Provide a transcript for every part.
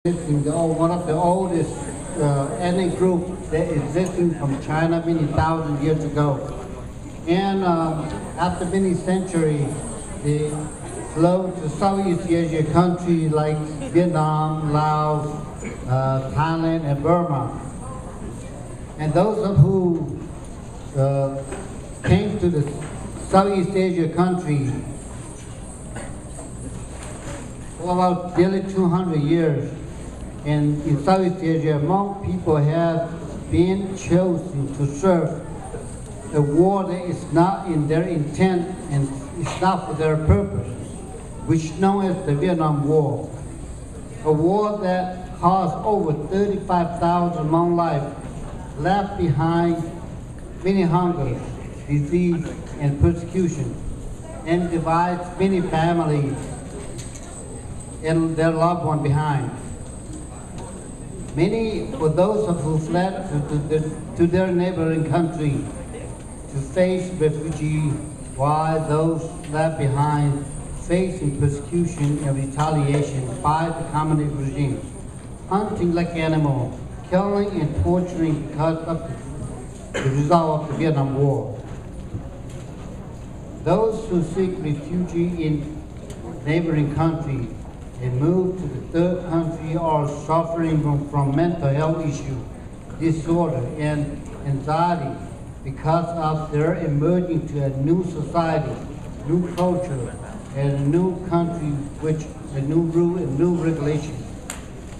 One of the oldest ethnic group that existing from China many thousand years ago. And after many centuries, they flowed to Southeast Asia countries like Vietnam, Laos, Thailand, and Burma. And those of who came to the Southeast Asia country for about nearly 200 years. And in Southeast Asia, Hmong people have been chosen to serve a war that is not in their intent and is not for their purpose, which is known as the Vietnam War. A war that caused over 35,000 Hmong lives, left behind many hunger, disease, and persecution, and divides many families and their loved one behind. Many were those who fled to their neighboring country to face refugee, while those left behind facing persecution and retaliation by the communist regime, hunting like animals, killing and torturing because of the result of the Vietnam War. Those who seek refuge in neighboring countries and move to the third country are suffering from mental health issues, disorder, and anxiety because of their emerging to a new society, new culture, and a new country with a new rule and new regulations,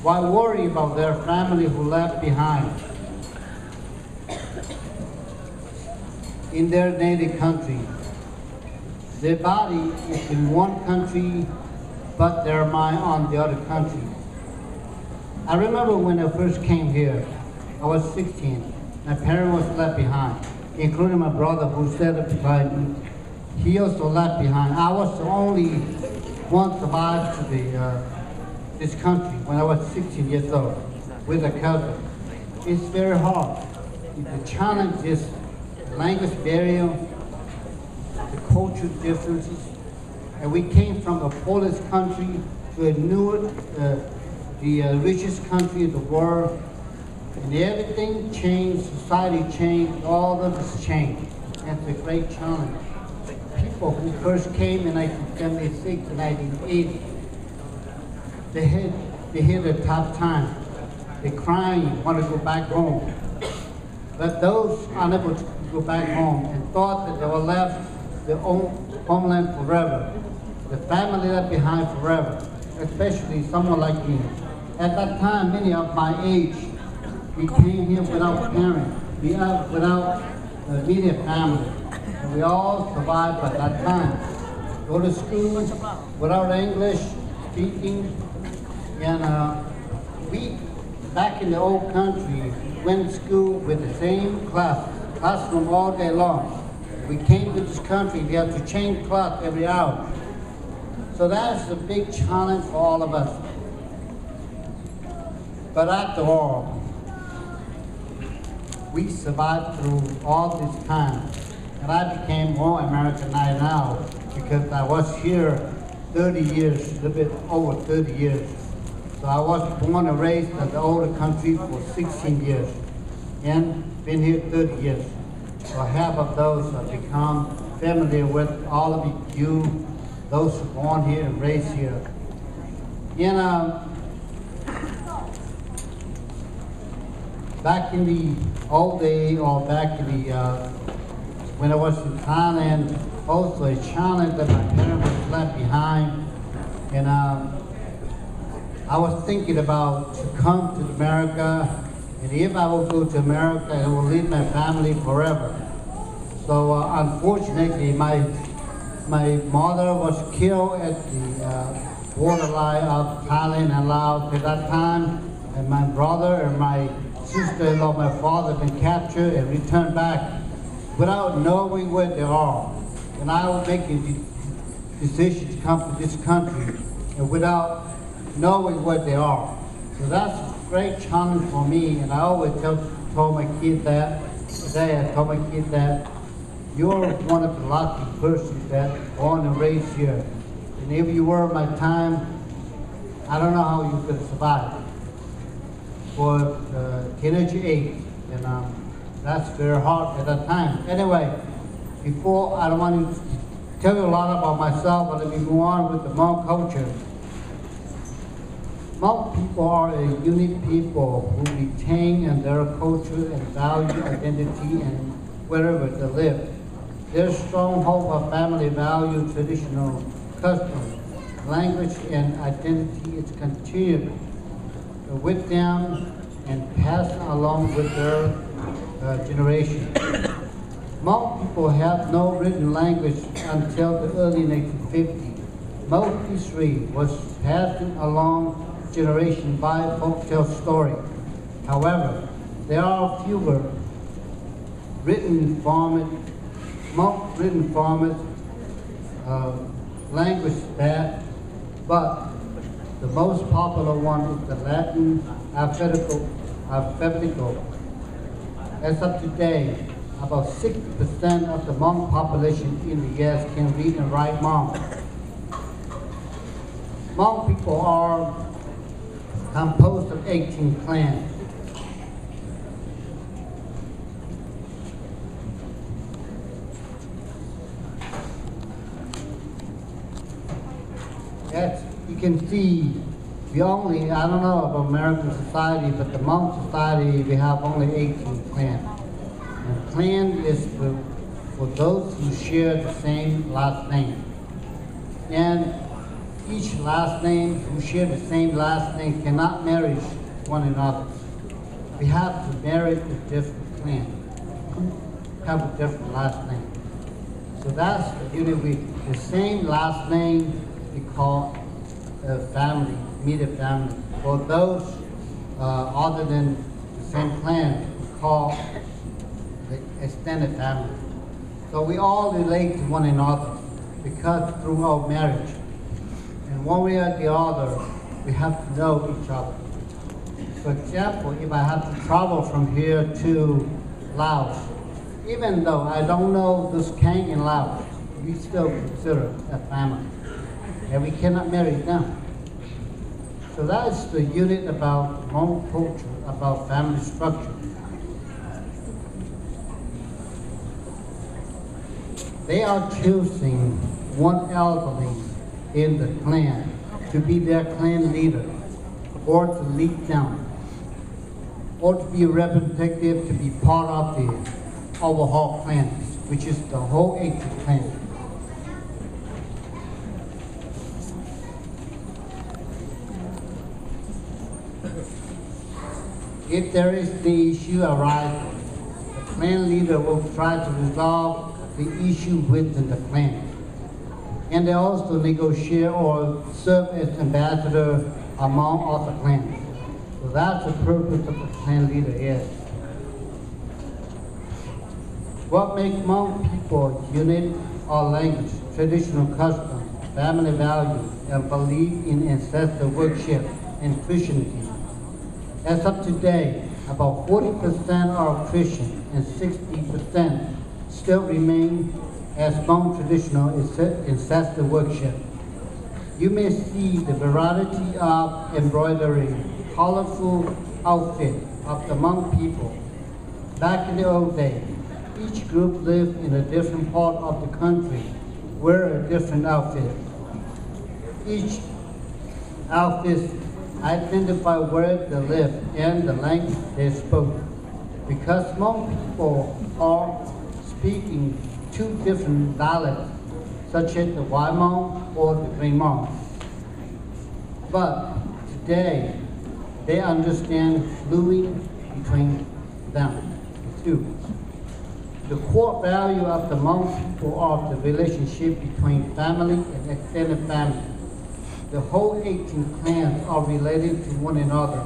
while worrying about their family who left behind in their native country. Their body is in one country, but their mind on the other country. I remember when I first came here, I was 16. My parents was left behind, including my brother who sat beside me. He also left behind. I was the only one survived to this country when I was 16 years old with a cousin. It's very hard. The challenge is the language barrier, the cultural differences, and we came from a poorest country to a newer, the richest country in the world. And everything changed, society changed, all of this changed. That's a great challenge. People who first came in 1976 and 1980, they hit a tough time. They're crying, want to go back home. But those unable to go back home and thought that they were left their own homeland forever, the family left behind forever, especially someone like me. At that time, many of my age, we came here without parents, without immediate family. And we all survived by that time. Go to school without English speaking, and we, back in the old country, went to school with the same classroom all day long. We came to this country, we have to change class every hour. So that's a big challenge for all of us. But after all, we survived through all this time. And I became more American now because I was here 30 years, a little bit over 30 years. So I was born and raised in the older country for 16 years and been here 30 years. So half of those have become familiar with all of you, those who are born here and raised here. Back in the old days, or back in the, when I was in Thailand, also a challenge that my parents left behind. And I was thinking about to come to America, and if I will go to America, I will leave my family forever. So unfortunately, my mother was killed at the borderline of Thailand and Laos at that time, and my brother and my sister-in-law, my father, been captured and returned back without knowing where they are. And I was making the decision to come to this country and without knowing where they are. So that's a great challenge for me, and I always told my kids that, today I told my kids that you're one of the lucky persons that born and raised here. And if you were my time, I don't know how you could survive. for teenage age, and that's very hard at that time. Anyway, before I don't want to tell you a lot about myself, but let me move on with the Hmong culture. Hmong people are a unique people who retain in their culture and value identity and wherever they live. Their strong hope of family value, traditional customs, language, and identity is continued with them and passed along with their generation. Hmong people have no written language until the early 1950s. Most history was passed along generation by folktale story. However, there are fewer written format, language that, but the most popular one is the Latin alphabetical. As of today, about 60% of the Hmong population in the U.S. can read and write Hmong. Hmong people are composed of 18 clans. As you can see, we only, I don't know about American society, but the Hmong society, we have only 18 clans. And clan is for those who share the same last name. And each last name who share the same last name cannot marry one another. We have to marry a different clan who have a different last name. So that's the unity. The same last name we call a family, immediate family. For those other than the same clan, we call the extended family. So we all relate to one another because through our marriage. And one way or the other, we have to know each other. For example, if I have to travel from here to Laos, even though I don't know this Kang in Laos, we still consider a family. And we cannot marry them. So that's the unit about Hmong culture, about family structure. They are choosing one elderly in the clan to be their clan leader, or to lead them, or to be representative to be part of the overall clan, which is the whole 18 clan. If there is the issue arising, the clan leader will try to resolve the issue within the clan. And they also negotiate or serve as ambassador among other clans. So that's the purpose of the clan leader is. What makes Hmong people unique are language, traditional customs, family values, and belief in ancestor worship and Christianity. As of today, about 40% are Christian and 60% still remain as Hmong traditional ancestor worship. You may see the variety of embroidery, colorful outfit of the Hmong people. Back in the old days, each group lived in a different part of the country, wear a different outfit. Each outfit identify where they live and the language they spoke. Because Hmong people are speaking two different dialects, such as the White Hmong or the Green Hmong. But today, they understand fluid between them, the two. The core value of the Hmong people are the relationship between family and extended family. The whole 18 clans are related to one another,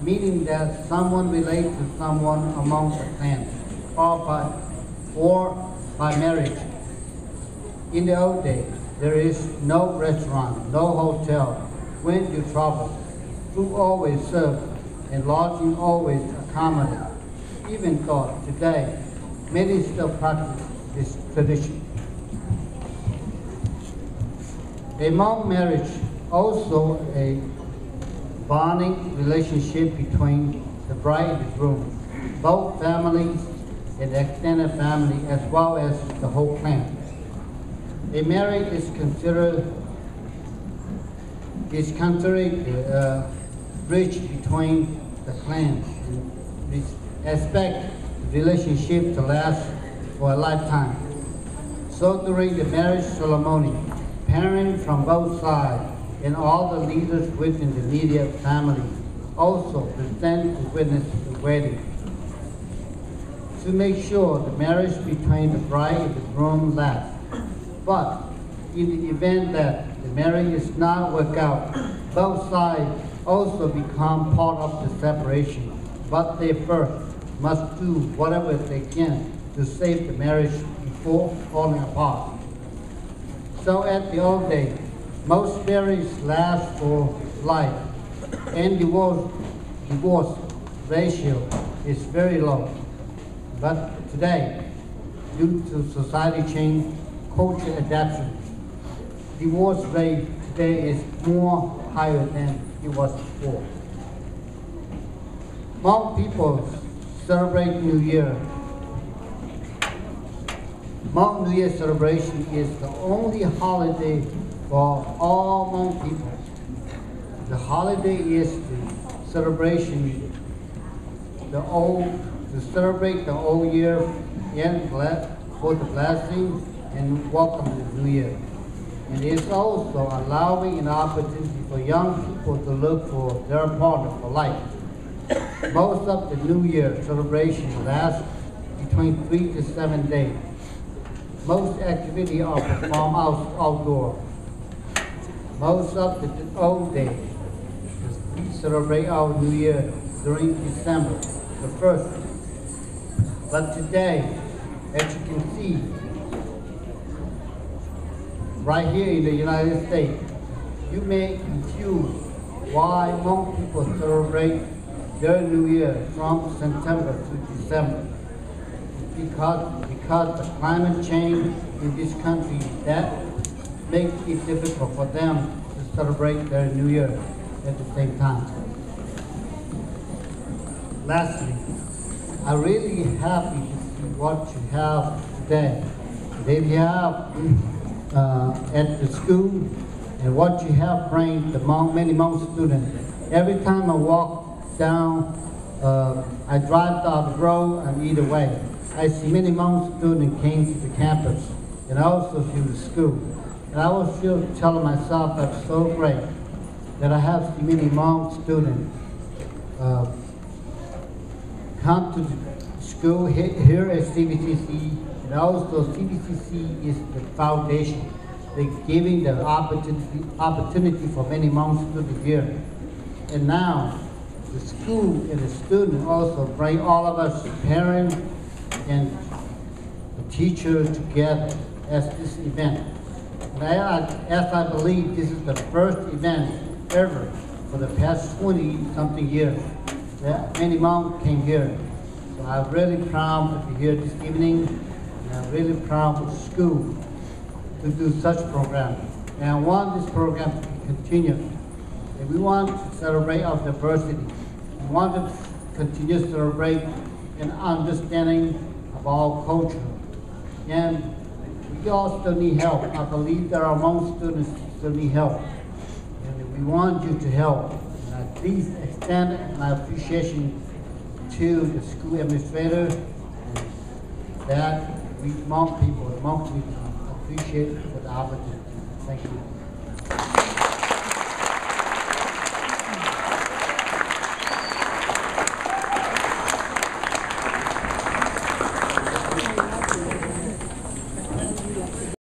meaning that someone relates to someone among the clans, or by marriage. In the old days, there is no restaurant, no hotel. When you travel, food always served and lodging always accommodated. Even though today, many still practice this tradition. A Hmong marriage also a bonding relationship between the bride and the groom, both families and extended family, as well as the whole clan. A marriage is considered the bridge between the clans, and we expect the relationship to last for a lifetime. So during the marriage ceremony, parents from both sides and all the leaders within the immediate family also present to witness the wedding. To make sure the marriage between the bride and the groom lasts. But in the event that the marriage is not work out, both sides also become part of the separation. But they first must do whatever they can to save the marriage before falling apart. So at the old days, most marriages last for life, and divorce ratio is very low. But today, due to society change, culture adaptation, divorce rate today is more higher than it was before. Hmong people celebrate New Year. Hmong New Year celebration is the only holiday for all Hmong people. The holiday is the celebration, to celebrate the old year and for the blessing and welcome the new year. And it's also allowing an opportunity for young people to look for their partner for life. Most of the New Year celebration lasts between 3 to 7 days. Most activities are performed outdoor. Most of the old days, we celebrate our New Year during December, the 1st. But today, as you can see, right here in the United States, you may confuse why Hmong people celebrate their New Year from September to December. Because the climate change in this country, that makes it difficult for them to celebrate their New Year at the same time. Lastly, I'm really happy to see what you have today. That you have at the school and what you have bring the many Hmong students. Every time I walk down, I drive down the road and either way, I see many Hmong students came to the campus and also to the school. And I was still telling myself that's so great that I have so many Hmong students come to the school here at CBCC, and also CBCC is the foundation. They're giving the opportunity for many Hmong students here. And now, the school and the students also bring all of us, parents and the teachers together as this event. And as I believe this is the first event ever for the past 20-something years that many Hmong came here. So I'm really proud to be here this evening, and I'm really proud of the school to do such program. And I want this program to continue. And we want to celebrate our diversity. We want to continue to celebrate an understanding of our culture. And we all still need help. I believe there are Hmong students who still need help. And we want you to help. And I please extend my appreciation to the school administrator and that we Hmong people, the Hmong community, appreciate for the opportunity. Thank you.